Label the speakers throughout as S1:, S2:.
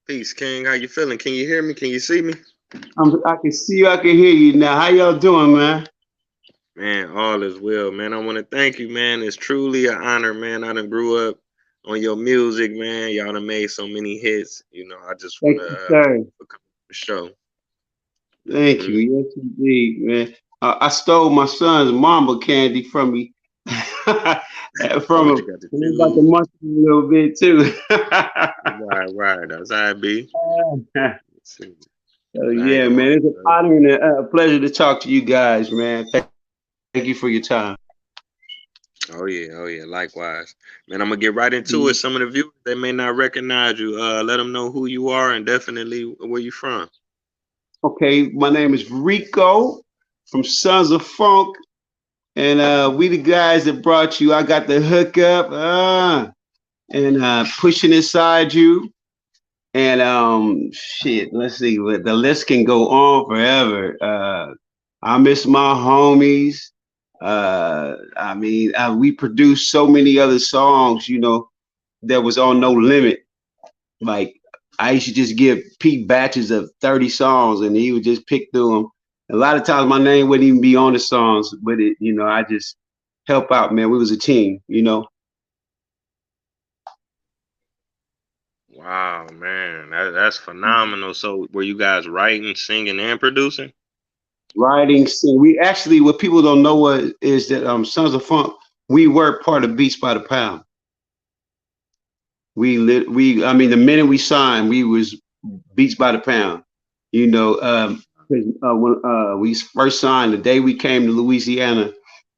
S1: Peace, King. How you feeling? Can you hear me? Can you see me?
S2: I can see you. I can hear you now. How y'all doing, man?
S1: Man, all is well, man. I want to thank you, man. It's truly an honor, man. I done grew up on your music, man. Y'all done made so many hits. I just want
S2: Thank
S1: to
S2: you, sir.
S1: come on the show.
S2: Thank you.
S1: Hmm.
S2: Yes, indeed, man. I stole my son's mamba candy from me.
S1: Oh,
S2: From
S1: what you
S2: him.
S1: got to
S2: I'm about to
S1: choose?
S2: munch a little bit too.
S1: Right, right. That's how it be. Let's see.
S2: So
S1: I ain't
S2: yeah,
S1: gonna
S2: man,
S1: hold
S2: it's an
S1: you up.
S2: honor and a pleasure to talk to you guys, man. Thank you for your time.
S1: Oh yeah. Likewise, man. I'm gonna get right into it. Some of the viewers they may not recognize you. Let them know who you are and definitely where you from.
S2: Okay, my name is Rico from Sons of Funk, and we the guys that brought you. I got the hookup. And pushing inside you. And shit, let's see, the list can go on forever. I miss my homies. We produced so many other songs, that was on No Limit. Like I used to just give Pete batches of 30 songs, and he would just pick through them. A lot of times my name wouldn't even be on the songs, but I just help out, man. We was a team.
S1: Wow, man, that's phenomenal. So, were you guys writing, singing, and producing?
S2: Writing, sing. We actually, what people don't know what is that Sons of Funk, we were part of Beats by the Pound. I mean, the minute we signed, we was Beats by the Pound. You know, 'Cause, when we first signed, the day we came to Louisiana,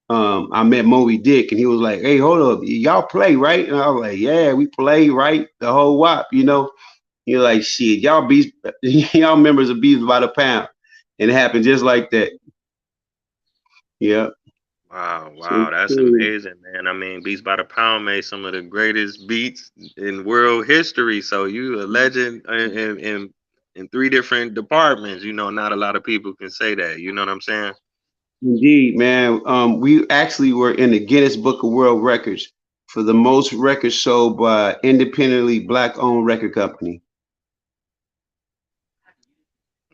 S2: I met Moby Dick, and he was like, "Hey, hold up, y'all play right?" And I was like, "Yeah, we play right the whole wop." You're like, "Shit, y'all beats, y'all members of Beats by the Pound," and it happened just like that. Yeah.
S1: Wow,
S2: So
S1: wow, that's
S2: cool.
S1: amazing, man. I mean, Beats by the Pound made some of the greatest beats in world history. So you a legend in three different departments. Not a lot of people can say that. You know what I'm saying?
S2: Indeed, man. We actually were in the Guinness Book of World Records for the most records sold by independently black-owned record company.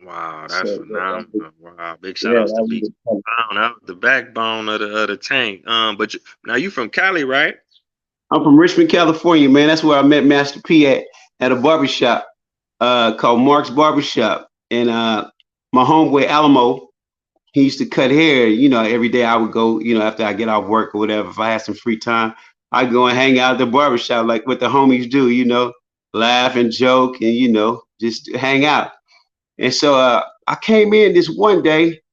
S1: Wow,
S2: So
S1: that's
S2: yeah,
S1: phenomenal. Wow, big shout
S2: yeah,
S1: outs to
S2: that
S1: Beats
S2: was
S1: by the Pound. That was the backbone of the tank. Now you from Cali, right?
S2: I'm from Richmond, California, man. That's where I met Master P at a barbershop called Mark's Barbershop. And my homeboy Alamo, he used to cut hair. Every day I would go, after I get off work or whatever, if I had some free time, I'd go and hang out at the barbershop like what the homies do, laugh and joke and, just hang out. And so I came in this one day. It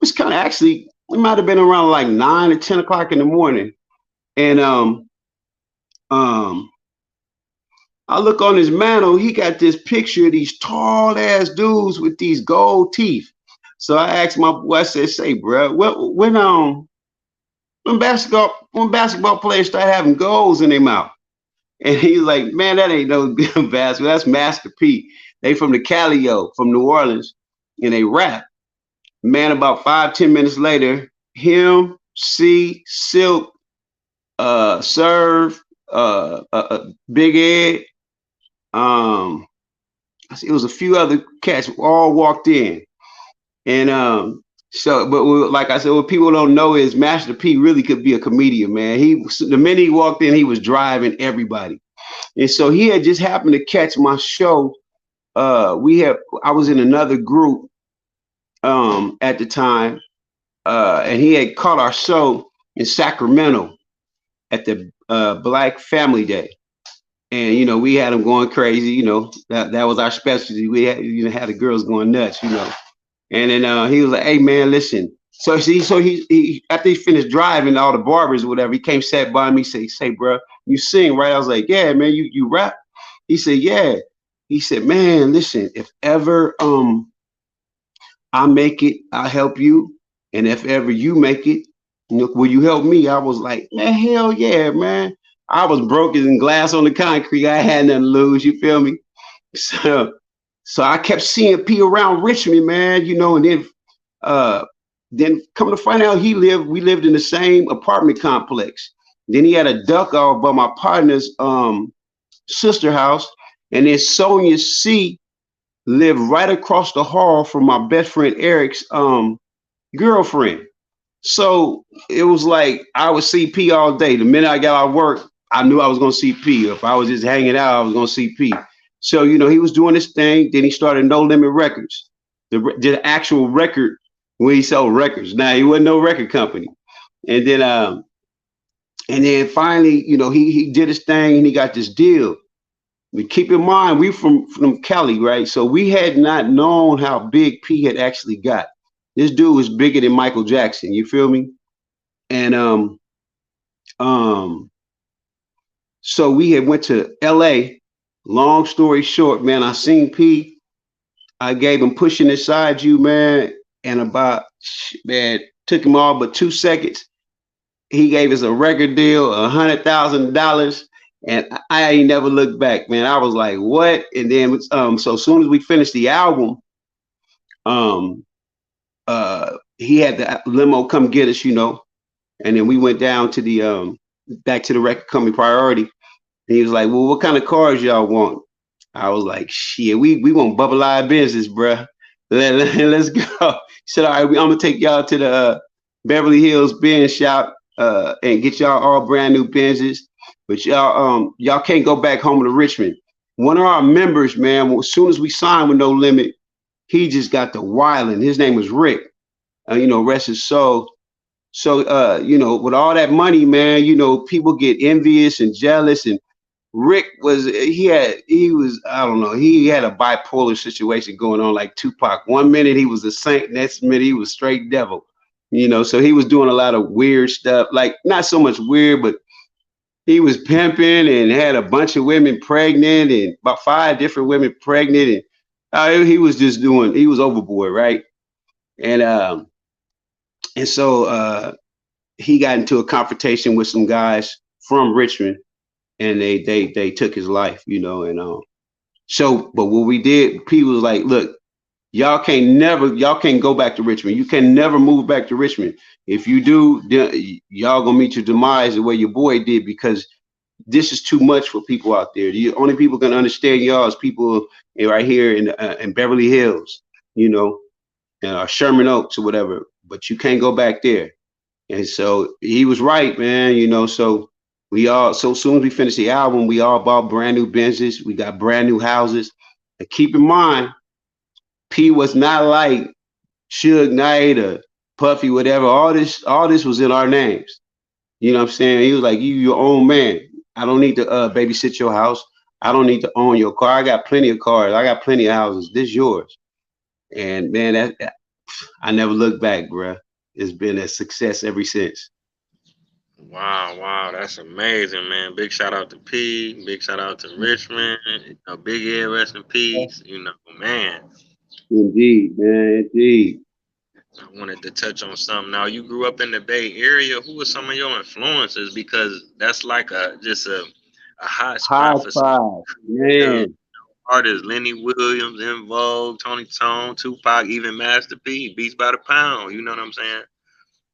S2: was kind of actually, it might have been around like 9 or 10 o'clock in the morning. And um, I look on his mantle. He got this picture of these tall ass dudes with these gold teeth. So I asked my boy, I said, "Say, bro, when basketball players start having goals in their mouth?" And he's like, "Man, that ain't no basketball. That's Master P. They from the Calio, from New Orleans, and they rap." Man, about 5, 10 minutes later, him, C, Silk, Serve, Big Ed, um, it was a few other cats all walked in. And like I said, what people don't know is Master P really could be a comedian, man. The minute he walked in, he was driving everybody. And so he had just happened to catch my show. I was in another group at the time, and he had caught our show in Sacramento at the Black Family Day. And we had them going crazy. That was our specialty. We had the girls going nuts. And then he was like, "Hey man, listen." So he after he finished driving all the barbers or whatever, he came sat by me, say, "Bro, you sing, right?" I was like, "Yeah, man, you rap." He said, "Yeah." He said, "Man, listen, if ever I make it, I'll help you. And if ever you make it, will you help me?" I was like, "Man, hell yeah, man." I was broken and glass on the concrete. I had nothing to lose. You feel me? So, so I kept seeing P around Richmond, man, and uh, then come to find out we lived in the same apartment complex. Then he had a duck off by my partner's sister house. And then Sonia C lived right across the hall from my best friend Eric's girlfriend. So it was like I would see P all day. The minute I got out of work, I knew I was gonna see P. If I was just hanging out, I was gonna see P. So he was doing his thing. Then he started No Limit Records, the actual record when he sold records. Now he wasn't no record company. And then finally, he did his thing and he got this deal. We keep in mind we from Cali, right? So we had not known how big P had actually got. This dude was bigger than Michael Jackson. You feel me? And um, so we had went to L.A. Long story short, man, I seen P. I gave him Pushing Inside You, man, and about man took him all but 2 seconds. He gave us a record deal, $100,000, and I ain't never looked back, man. I was like, what? And then so as soon as we finished the album, um, he had the limo come get us, and then we went down to the back to the record company Priority. And he was like, well, what kind of cars y'all want? I was like, shit, we want bubble eye business, bruh. Let's go. He said, all right, I'm gonna take y'all to the Beverly Hills Benz shop and get y'all all brand new Benzes. But y'all can't go back home to Richmond. One of our members, man, as soon as we signed with No Limit, he just got the wilding. His name was Rick. Rest his soul. So with all that money, man, people get envious and jealous. And Rick was I don't know, he had a bipolar situation going on like Tupac. One minute he was a saint, next minute he was straight devil. So he was doing a lot of weird stuff, like not so much weird, but he was pimping and had a bunch of women pregnant and about 5 different women pregnant. And he was he was overboard, right? And so he got into a confrontation with some guys from Richmond, and they took his life, and so but what we did, people was like, look, y'all can't go back to Richmond. You can never move back to Richmond. If you do, y'all gonna meet your demise the way your boy did, because this is too much for people out there. The only people gonna understand y'all is people right here in Beverly Hills, Sherman Oaks or whatever. But you can't go back there. And so he was right, man. So so soon as we finished the album, we all bought brand new Benzes. We got brand new houses. And keep in mind, P was not like Suge Knight or Puffy, whatever. All this was in our names. You know what I'm saying? He was like, you your own man. I don't need to babysit your house. I don't need to own your car. I got plenty of cars. I got plenty of houses. This yours. And man, I never looked back, bruh. It's been a success ever since.
S1: Wow, wow, that's amazing, man. Big shout out to P. Big shout out to Richmond. Big Ed, rest in peace. Man.
S2: Indeed, man. Indeed.
S1: I wanted to touch on something. Now, you grew up in the Bay Area. Who were some of your influences? Because that's like a hot
S2: High
S1: spot for some
S2: five,
S1: creative
S2: man.
S1: artists. Lenny Williams, In Vogue, Tony Tone, Tupac, even Master P. Beats by the pound. You know what I'm saying?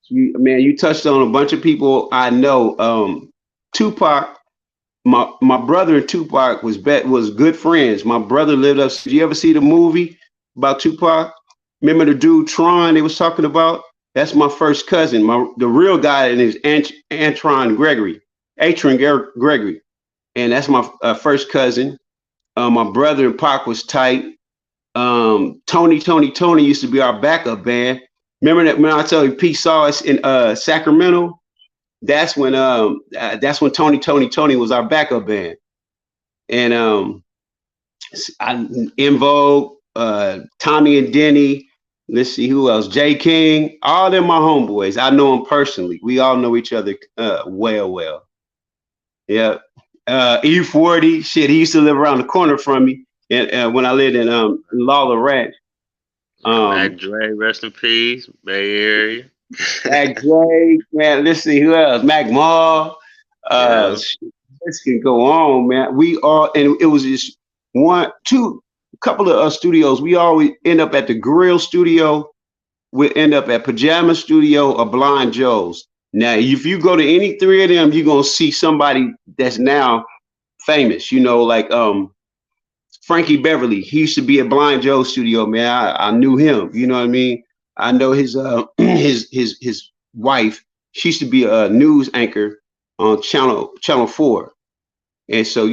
S2: You touched on a bunch of people I know. Tupac, my brother and Tupac was good friends. My brother lived up. Did you ever see the movie about Tupac? Remember the dude Tron they was talking about? That's my first cousin. The real guy is Antron Gregory, Gregory, and that's my first cousin. My brother and Pac was tight. Tony used to be our backup band. Remember that when I tell you Pete saw us in Sacramento? That's when Tony was our backup band. And In Vogue, Tommy and Denny. Let's see who else. Jay King. All them my homeboys. I know them personally. We all know each other well. Yeah. E40. Shit, he used to live around the corner from me. And when I lived in Lawler Ranch.
S1: Mac Dre, rest in peace. Bay Area.
S2: Mac Dre, man. Let's see who else. Mac Mall.
S1: Yeah.
S2: This can go on, man. We all, and it was just couple of studios. We always end up at the Grill Studio. We end up at Pajama Studio or Blind Joe's. Now, if you go to any three of them, you're gonna see somebody that's now famous. Like Frankie Beverly. He used to be at Blind Joe's studio, man. I knew him. You know what I mean? I know his his wife. She used to be a news anchor on Channel 4. And so,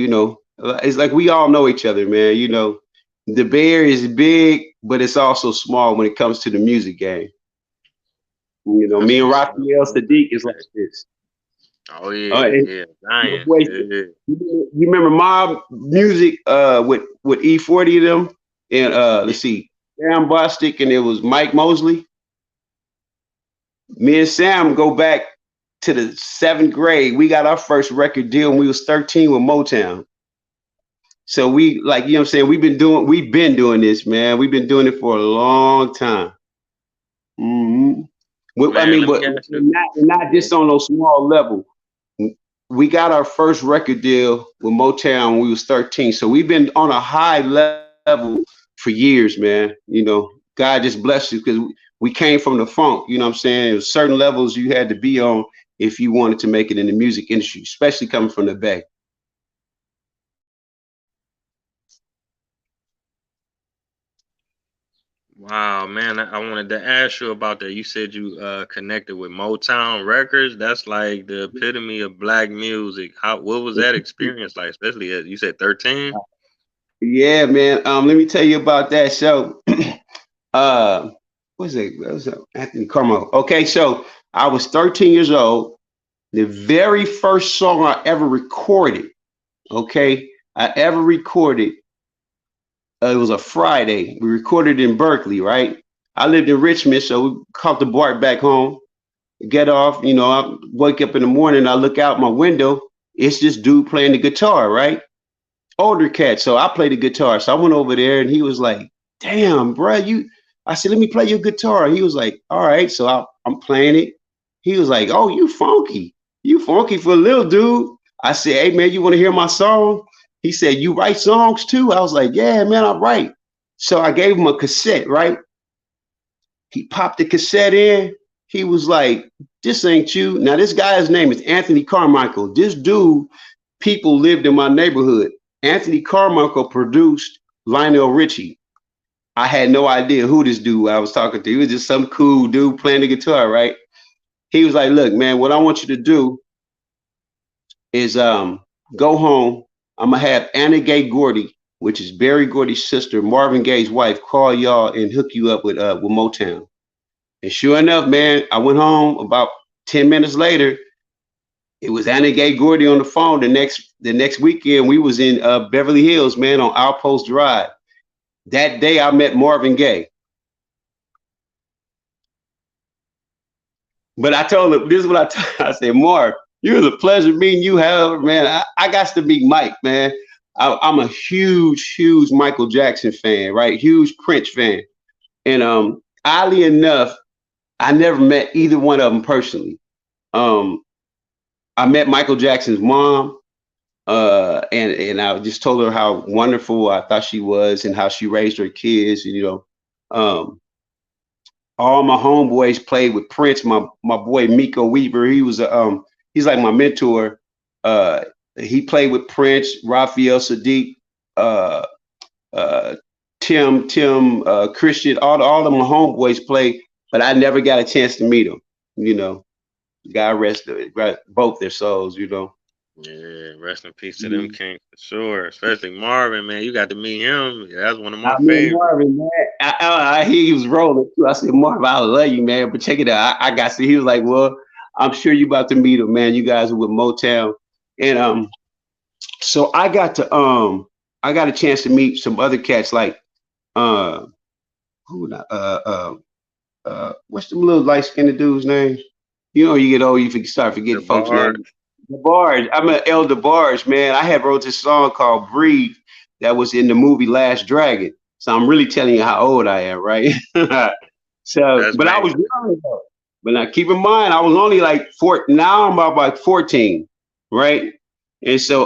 S2: it's like we all know each other, man. The Bay Area is big, but it's also small when it comes to the music game.
S1: That's
S2: Me and
S1: what's up.
S2: Raphael Sadiq is like
S1: Okay.
S2: this.
S1: Oh
S2: And
S1: yeah,
S2: my
S1: Zion.
S2: boy,
S1: Yeah.
S2: you remember Mob Music with E40 of them? And
S1: Yeah.
S2: let's see, Sam Bostic, and it was Mike Mosley. Me and Sam go back to the 7th grade. We got our first record deal when we was 13 with Motown. So we like, what I'm saying, we've been doing this, man. We've been doing it for a long time. hmm I
S1: Man,
S2: mean,
S1: let me
S2: but
S1: ask you.
S2: not
S1: Yeah.
S2: just on those small level. We got our first record deal with Motown when we was 13. So we've been on a high level for years, man. God just blessed you because we came from the funk. You know what I'm saying? There was certain levels you had to be on if you wanted to make it in the music industry, especially coming from the Bay.
S1: Wow, man, I wanted to ask you about that. You said you connected with Motown Records. That's like the epitome of black music. What was that experience like? Especially as you said 13?
S2: Yeah, man. Let me tell you about that show. uh, what's it? What's it? Anthony Carmel. Okay, so I was 13 years old. The very first song I ever recorded, okay, I ever recorded, it was a Friday. We recorded in Berkeley, right? I lived in Richmond, so we caught the BART back home, get off, I wake up in the morning, I look out my window, it's this dude playing the guitar, right? Older cat. So I played the guitar. So I went over there and he was like, damn, bro, I said, let me play your guitar. He was like, all right. So I'm playing it. He was like, oh, you funky. You funky for a little dude. I said, hey, man, you want to hear my song? He said, you write songs too? I was like, yeah, man, I write. So I gave him a cassette, right? He popped the cassette in. He was like, this ain't you. Now, this guy's name is Anthony Carmichael. This dude, people lived in my neighborhood. Anthony Carmichael produced Lionel Richie. I had no idea who this dude I was talking to. He was just some cool dude playing the guitar, right? He was like, look, man, what I want you to do is go home. I'm gonna have Anna Gay Gordy, which is Barry Gordy's sister, Marvin Gaye's wife, call y'all and hook you up with Motown. And sure enough, man, I went home about 10 minutes later. It was Anna Gay Gordy on the phone. The next weekend, we was in Beverly Hills, man, on Outpost Drive. That day, I met Marvin Gaye. But I told him, this is what I said, Marv, it was a pleasure meeting you. However, man, I got to meet Mike, man. I'm a huge, huge Michael Jackson fan, right? Huge Prince fan. And oddly enough, I never met either one of them personally. Um, I met Michael Jackson's mom, and I just told her how wonderful I thought she was and how she raised her kids. Um, all my homeboys played with Prince. My boy Miko Weaver, he's like my mentor. Uh, he played with Prince, Raphael Sadiq, uh, uh, Tim, Christian. All of my homeboys played, but I never got a chance to meet them. You know, God rest both their souls.
S1: Yeah, rest in peace to them
S2: Mhm.
S1: kings for sure. Especially Marvin, man. You got to meet him. Yeah, that's one of
S2: I
S1: my
S2: mean,
S1: favorites.
S2: Marvin, man, I hear he was rolling too. I said, Marvin, I love you, man, but check it out. I got to. He was like, well, I'm sure you about to meet him, man. You guys are with Motown, and so I got a chance to meet some other cats like uh, who not what's the little light skinned dude's name? You get old, start
S1: The
S2: forgetting folks'
S1: bar.
S2: names. The Bars. I'm an Elder Bars, man. I had wrote this song called Breathe that was in the movie Last Dragon. So I'm really telling you how old I am, right? So,
S1: That's
S2: but I was
S1: major.
S2: young though. But now keep in mind, I was only like now I'm about like 14, right? And so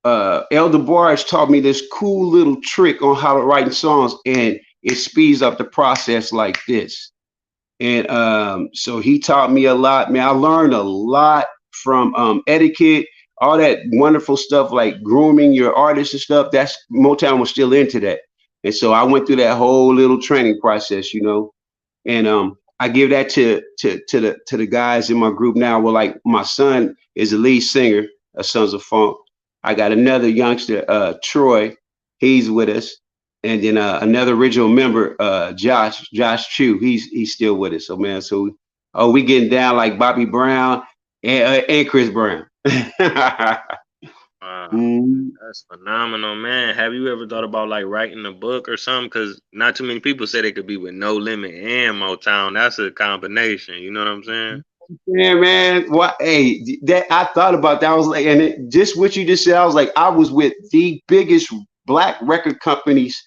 S2: Elder Barge taught me this cool little trick on how to write songs, and it speeds up the process like this. And so he taught me a lot, man. I learned a lot from etiquette. all that wonderful stuff like grooming your artists and stuff. That's Motown was still into that, and so I went through that whole little training process, you know. And I give that to the guys in my group now. Well, like my son is the lead singer of Sons of Funk. I got another youngster, Troy, he's with us, and then another original member, Josh Chu, he's still with us. So man, so oh, we getting down like Bobby Brown and Chris Brown.
S1: Wow,
S2: Mhm.
S1: that's phenomenal, man. Have you ever thought about like writing a book or something? Because not too many people say they could be with No Limit and Motown. That's a combination. You know what I'm saying?
S2: Yeah, man. What? Hey, that I thought about that. I was like, and just what you just said, I was like, I was with the biggest black record companies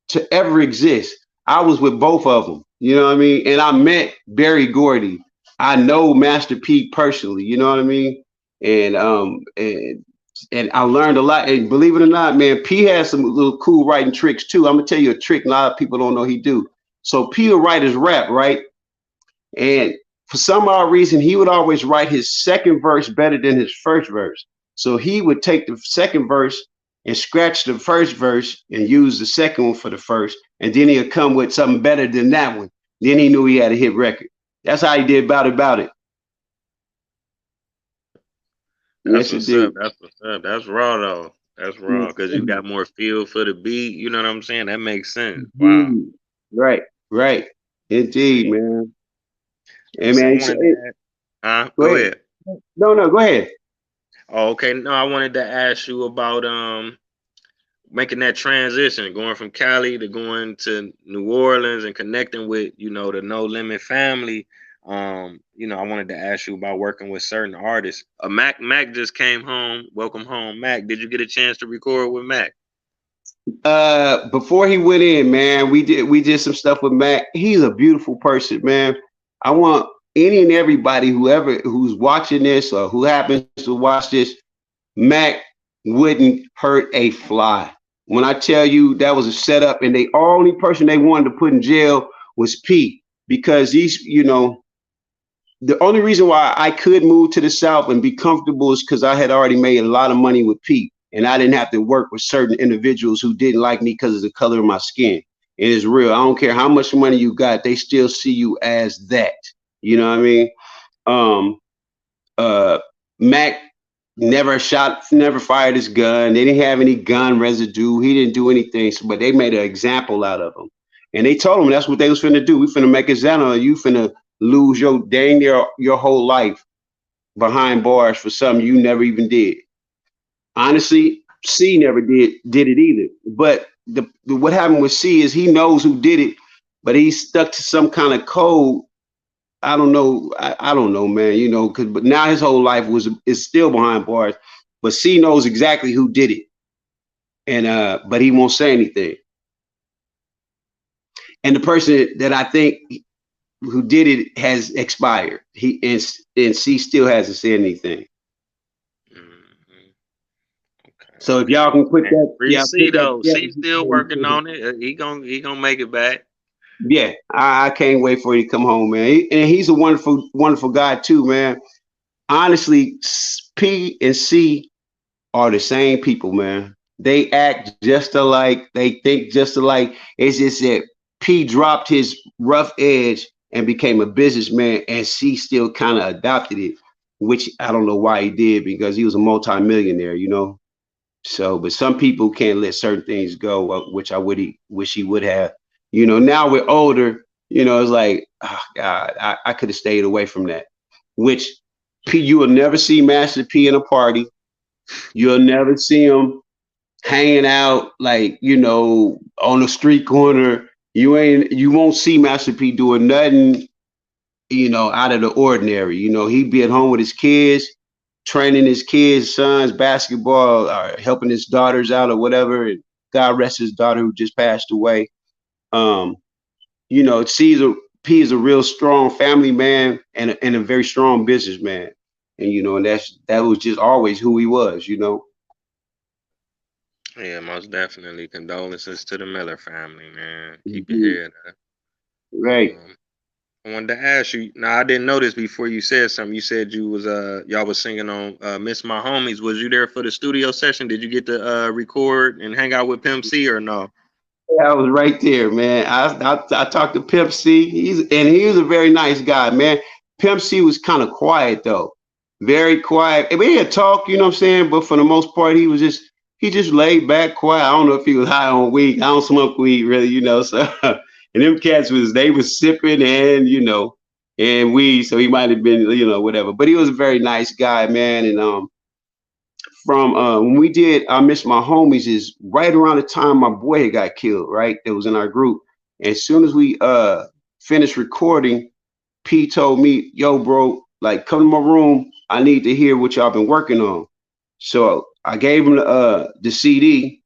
S2: to ever exist. I was with both of them. You know what I mean? And I met Barry Gordy. I know Master P personally. You know what I mean? And and I learned a lot. And believe it or not, man, P has some little cool writing tricks too. I'm gonna tell you a trick a lot of people don't know he do. So P will write his rap, right? And for some odd reason, he would always write his second verse better than his first verse. So he would take the second verse and scratch the first verse and use the second one for the first. And then he'll come with something better than that one. Then he knew he had a hit record. That's how he did About It.
S1: That's
S2: Yes,
S1: what's up.
S2: indeed.
S1: That's what's up. That's raw though. That's raw because you got more feel for the beat. You know what I'm saying? That makes sense. Wow.
S2: Mhm. Right, right. Indeed,
S1: Hey,
S2: man.
S1: hey,
S2: And
S1: so I
S2: man,
S1: wanted to ask,
S2: go
S1: go
S2: ahead.
S1: ahead.
S2: No, no, go ahead.
S1: Oh, okay. No, I wanted to ask you about making that transition, going from Cali to going to New Orleans and connecting with, the No Limit family. I wanted to ask you about working with certain artists. Mac just came home. Welcome home, Mac. Did you get a chance to record with Mac?
S2: Before he went in, man, we did some stuff with Mac. He's a beautiful person, man. I want any and everybody who's watching this or who happens to watch this, Mac wouldn't hurt a fly. When I tell you that was a setup, and the only person they wanted to put in jail was P, because the only reason why I could move to the South and be comfortable is because I had already made a lot of money with Pete, and I didn't have to work with certain individuals who didn't like me because of the color of my skin. It is real. I don't care how much money you got; they still see you as that. You know what I mean? Um, uh, Mac never fired his gun. They didn't have any gun residue. He didn't do anything, but they made an example out of him. And they told him that's what they was finna do. We finna make a Xana. You finna lose your dang your whole life behind bars for something you never even did. Honestly, C never did it either. But what happened with C is he knows who did it, but he stuck to some kind of code. I don't know. I don't know, man. But now his whole life is still behind bars. But C knows exactly who did it, and but he won't say anything. And the person that I think who did it has expired. And C still hasn't said anything.
S1: Hmm. Okay.
S2: So if y'all can put
S1: Man,
S2: that,
S1: free
S2: yeah,
S1: C
S2: put that
S1: though. C still working
S2: together.
S1: on it. He gonna make it back.
S2: Yeah, I can't wait for you to come home, man. And he's a wonderful, wonderful guy too, man. Honestly, P and C are the same people, man. They act just alike. They think just alike. It's just that P dropped his rough edge and became a businessman, and C still kind of adopted it, which I don't know why he did because he was a multimillionaire, you know. So, but some people can't let certain things go, which I would wish he would have. Now we're older. It's like, oh God, I could have stayed away from that. Which P, you will never see Master P in a party. You'll never see him hanging out like on the street corner. You won't see Master P doing nothing out of the ordinary. He'd be at home with his kids, training his kids, sons, basketball, or helping his daughters out or whatever. And God rest his daughter who just passed away. Um, Caesar P is a real strong family man and a very strong businessman. And and that was just always who he was.
S1: Yeah, most definitely. Condolences to the Miller family, man. Keep your
S2: Mhm.
S1: head up.
S2: Right.
S1: Um, I wanted to ask you. Now I didn't notice before you said something. You said you was y'all was singing on "Miss My Homies." Was you there for the studio session? Did you get to record and hang out with Pimp C or no?
S2: Yeah, I was right there, man. I talked to Pimp C. He was a very nice guy, man. Pimp C was kind of quiet though, very quiet. And we had talk, you know what I'm saying. But for the most part, he just laid back, quiet. I don't know if he was high on weed. I don't smoke weed really, you know. So and them cats they was sipping and and weed. So he might have been whatever. But he was a very nice guy, man. And from when we did I Miss My Homies is right around the time my boy had got killed, right? That was in our group. And as soon as we finished recording, P told me, yo, bro, like come to my room. I need to hear what y'all been working on. So I gave him the CD,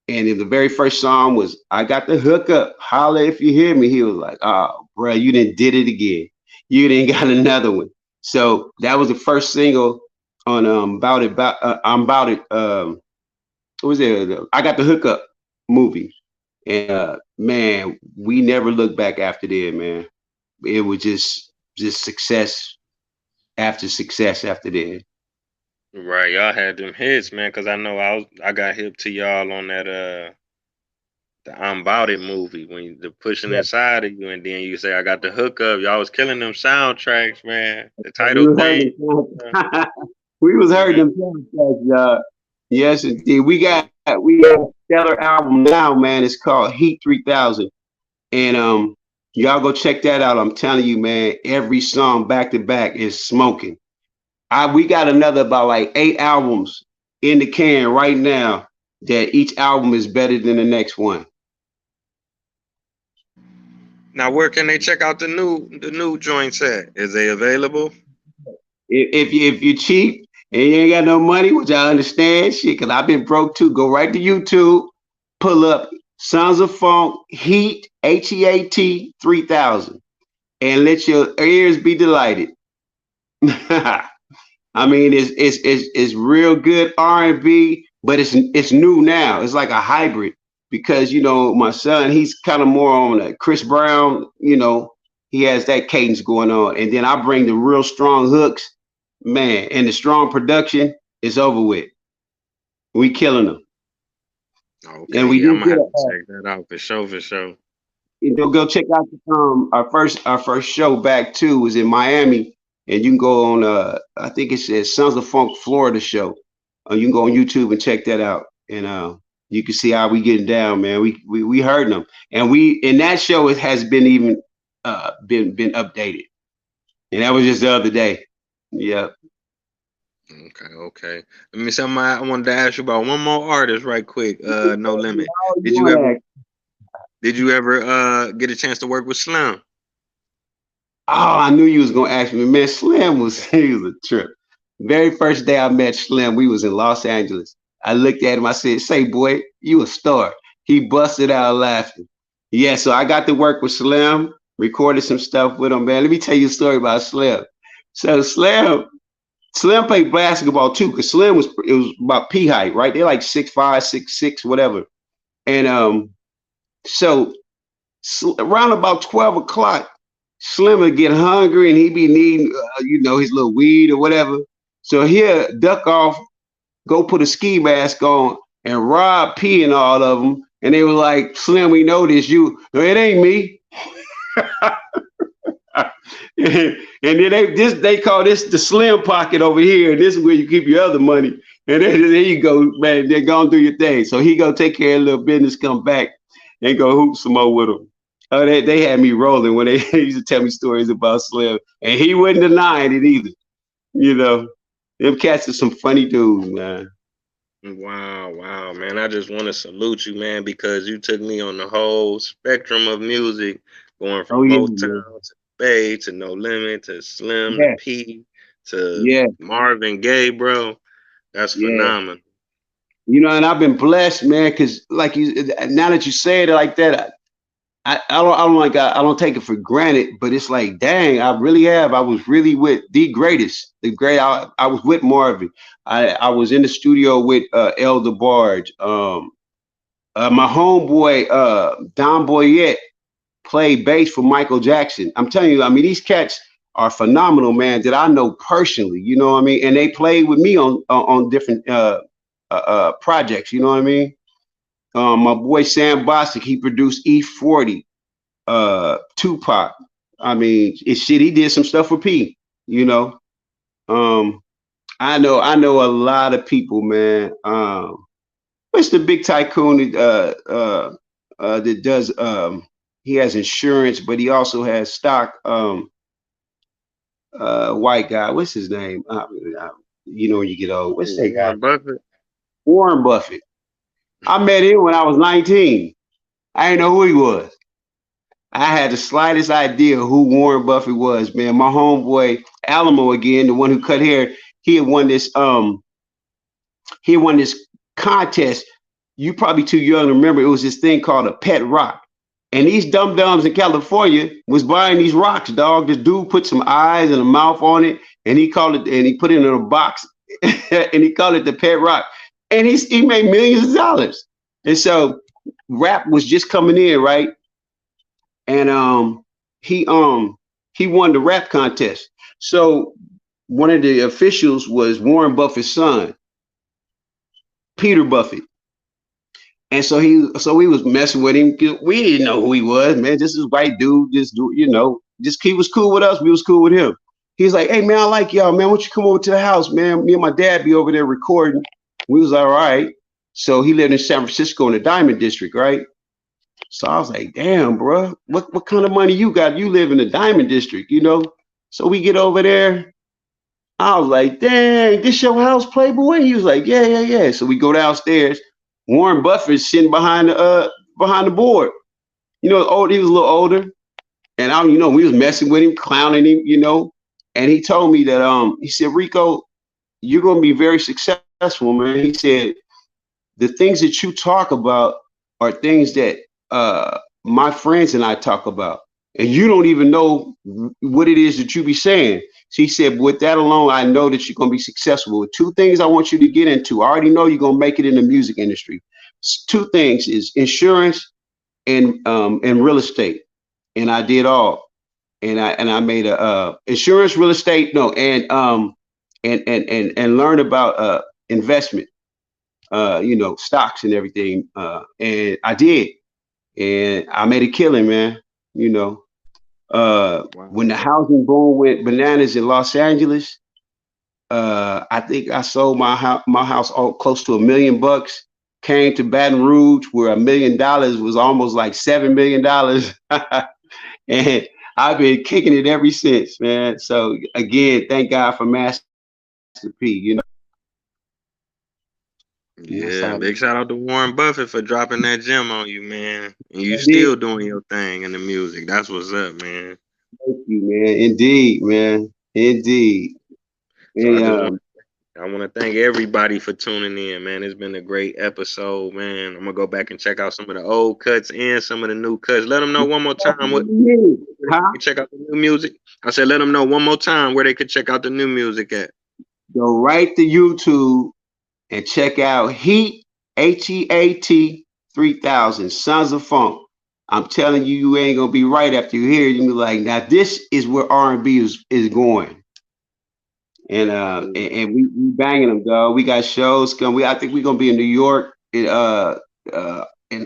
S2: and the very first song was I got the hookup. Holla if you hear me. He was like, oh, bro, you didn't did it again. You didn't got another one. So that was the first single on about I'm about it. What was it? I got the hookup movie, and man, we never looked back after that. Man, it was just success after success after that.
S1: Right, y'all had them hits, man. Cause I know I got hip to y'all on that the I'm About It movie when the pushing
S2: Yeah,
S1: inside of you, and then you say I got the hookup. Y'all was killing them soundtracks, man. The
S2: we
S1: title
S2: was
S1: thing.
S2: hurting them. We was hurting
S1: Mhm.
S2: them soundtracks. Yes, indeed. We got a stellar album now, man. It's called Heat 3000, and y'all go check that out. I'm telling you, man. Every song back to back is smoking. We got another about like 8 albums in the can right now. That each album is better than the next one.
S1: Now, where can they check out the new joints at? Is they available?
S2: If you're cheap and you ain't got no money, which I understand, shit, because I've been broke too. Go right to YouTube, pull up Sons of Funk Heat HEAT 3000, and let your ears be delighted. I mean, it's real good R&B, but it's new now. It's like a hybrid because my son he's kind of more on Chris Brown. He has that cadence going on, and then I bring the real strong hooks, man, and the strong production is over with. We killing them, and
S1: Okay,
S2: we
S1: yeah, I'm
S2: just
S1: gonna
S2: did
S1: have to
S2: a
S1: check that out for sure, for sure.
S2: go check out our first show back too was in Miami, and you can go on I think it says Sons of Funk Florida show. You can go on YouTube and check that out, and you can see how we getting down, man. We heard them, and we in that show it has been even been updated, and that was just the other day. Yeah.
S1: Okay, okay. Let me something I wanted to ask you about one more artist right quick. No Limit.
S2: Oh, you
S1: Did you
S2: want
S1: ever
S2: to
S1: did you ever get a chance to work with Slim?
S2: Oh, I knew you was gonna ask me. Man, Slim was he was a trip. Very first day I met Slim, we was in Los Angeles. I looked at him, I said, say boy, you a star. He busted out laughing. Yeah, so I got to work with Slim, recorded some stuff with him, man. Let me tell you a story about Slim. So Slim played basketball too, because Slim was about pea height, right? They're like 6'5", 6'6", whatever. And so around about 12 o'clock, Slim would get hungry and he'd be needing, his little weed or whatever. So he'll duck off, go put a ski mask on, and rob P and all of them. And they were like, Slim, we know this. No, it ain't me. And then they call this the Slim pocket over here. And this is where you keep your other money. And then there you go, man. They're going to do your thing. So he go take care of a little business, come back, and go hoop some more with them. Oh, they had me rolling when they used to tell me stories about Slim, and he wasn't denying it either. You know, them cats are some funny dudes, man.
S1: Wow, wow, man. I just want to salute you, man, because you took me on the whole spectrum of music, going
S2: Oh
S1: from
S2: yeah, man.
S1: Motown to Bay to No Limit to Slim to
S2: Yeah,
S1: P to
S2: yeah,
S1: Marvin Gaye, bro. That's
S2: yeah.
S1: phenomenal.
S2: And I've been blessed, man, because like now that you say it like that, I don't take it for granted, but it's like, dang, I really have. I was really with the greatest, the great. I was with Marvin. I was in the studio with El DeBarge, my homeboy Don Boyette. played bass for Michael Jackson. I'm telling you, I mean, these cats are phenomenal, man, that I know personally, you know what I mean? And they played with me on different projects, you know what I mean? My boy Sam Bostic, he produced E40, Tupac. I mean, it's shit. He did some stuff for P. You know, um, I know a lot of people, man. What's the big tycoon that does? He has insurance, but he also has stock. White guy. What's his name? You know, when you get old, what's that guy?
S1: Warren Buffett.
S2: Warren Buffett. I met him when I was 19. I didn't know who he was. I had the slightest idea who Warren Buffett was, man. My homeboy Alamo again, the one who cut hair, he had won this he won this contest. You probably too young to remember. It was this thing called a pet rock. And these dum dums in California was buying these rocks, dog. This dude put some eyes and a mouth on it, and he called it, and he put it in a box, and he called it the pet rock. And he made millions of dollars. And so rap was just coming in, right? And he won the rap contest. So one of the officials was Warren Buffett's son, Peter Buffett. And so we was messing with him. We didn't know who he was, man. Just this white dude, just do, you know, just he was cool with us. We was cool with him. He's like, hey man, I like y'all, man. Why don't you come over to the house, man? Me and my dad be over there recording. We was all right. So he lived in San Francisco in the Diamond District, right? So I was like, damn, bro, what kind of money you got? You live in the Diamond District, you know? So we get over there. I was like, dang, this your house, Playboy? He was like, yeah, yeah, yeah. So we go downstairs. Warren Buffett's sitting behind the board. You know, old, he was a little older. And you know, we was messing with him, clowning him, you know. And he told me that he said, Rico, you're gonna be very successful, man. He said, the things that you talk about are things that my friends and I talk about, and you don't even know what it is that you be saying. So he said, with that alone, I know that you're gonna be successful. With two things I want you to get into. I already know you're gonna make it in the music industry. Two things is insurance and real estate. And I did all. And I made a insurance, real estate, no, and learn about investment, you know, stocks and everything. And I did. And I made a killing, man. You know, when the
S1: Wow.
S2: housing boom went bananas in Los Angeles, I think I sold my house all close to $1 million. Came to Baton Rouge where $1 million was almost like $7 million, and I've been kicking it ever since, man. So again, thank God for Master P. You know, and that's
S1: Yeah,
S2: how
S1: big shout out to Warren Buffett for dropping that gem on you, man. And you
S2: I did.
S1: still doing your thing in the music. That's what's up, man.
S2: Thank you, man. Indeed, man. Indeed.
S1: So I
S2: And
S1: just want I want to thank everybody for tuning in, man. It's been a great episode, man. I'm gonna go back and check out some of the old cuts and some of the new cuts. Let them know one more time where they
S2: huh?
S1: can check out the new music. I said, let them know one more time where they could check out the new music at.
S2: Go right to YouTube and check out Heat 3000 Sons of Funk. I'm telling you, you ain't gonna be right after you hear it. You be like, now this is where R&B is going. And we banging them, dog. We got shows coming. I think we're gonna be in New York in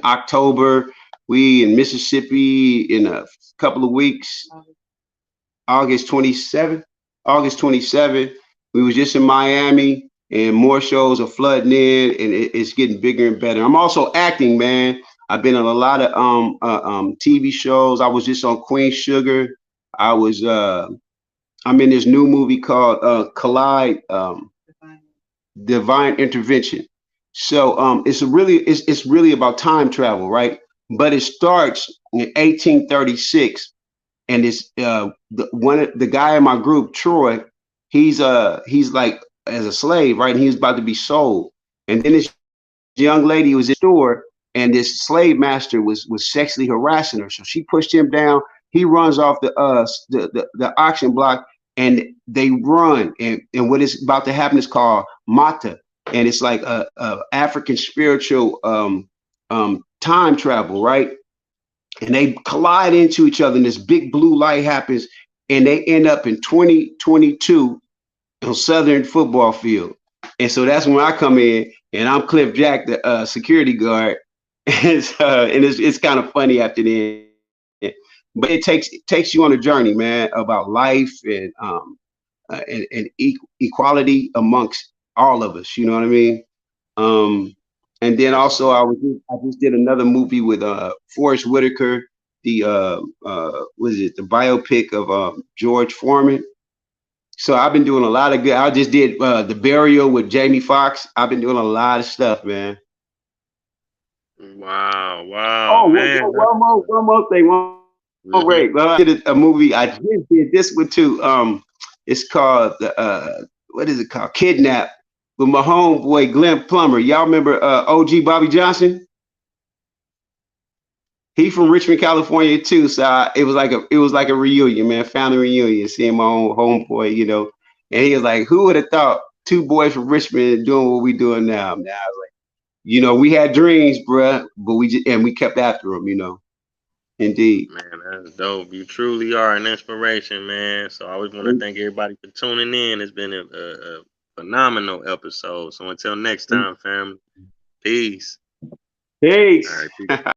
S2: October. We in Mississippi in a couple of weeks. August 27th. August 27th. We was just in Miami, and more shows are flooding in, and it's getting bigger and better. I'm also acting, man. I've been on a lot of TV shows. I was just on Queen Sugar. I was I'm in this new movie called Collide, Divine Intervention. So it's really about time travel, right? But it starts in 1836, and it's the guy in my group, Troy. He's like as a slave, right? And he was about to be sold, and then this young lady was in the store, and this slave master was sexually harassing her. So she pushed him down. He runs off the auction block, and they run. And what is about to happen is called mata, and it's like a African spiritual time travel, right? and they collide into each other, and this big blue light happens, and they end up in 2022 on Southern football field. And so that's when I come in, and I'm Cliff Jack, the security guard, and it's kind of funny after then. But it takes you on a journey, man, about life and equality amongst all of us. You know what I mean? Um, and then
S1: Yes,
S2: also I just did another movie with Forrest Whitaker, the what is it, the biopic of George Foreman. So I've been doing a lot of good. I just did the Burial with Jamie Foxx. I've been doing a lot of stuff, man.
S1: wow, wow,
S2: Oh,
S1: man. That's,
S2: one more thing, one more break. Well, I
S1: mm-hmm.
S2: did a movie. I just did this one too. It's called the what is it called? Kidnap with my homeboy Glenn Plummer. Y'all remember OG Bobby Johnson? He from Richmond, California too. So it was like a reunion, man, family reunion. Seeing my own homeboy, you know, and he was like, "Who would have thought two boys from Richmond doing what we doing now?" Now, I was like, you know, we had dreams, bruh, but we kept after them, you know. Indeed.
S1: Man, that's dope. You truly are an inspiration, man. So I always want to thank everybody for tuning in. It's been a phenomenal episode. So until next time, family, peace. All
S2: Peace.
S1: right, peace.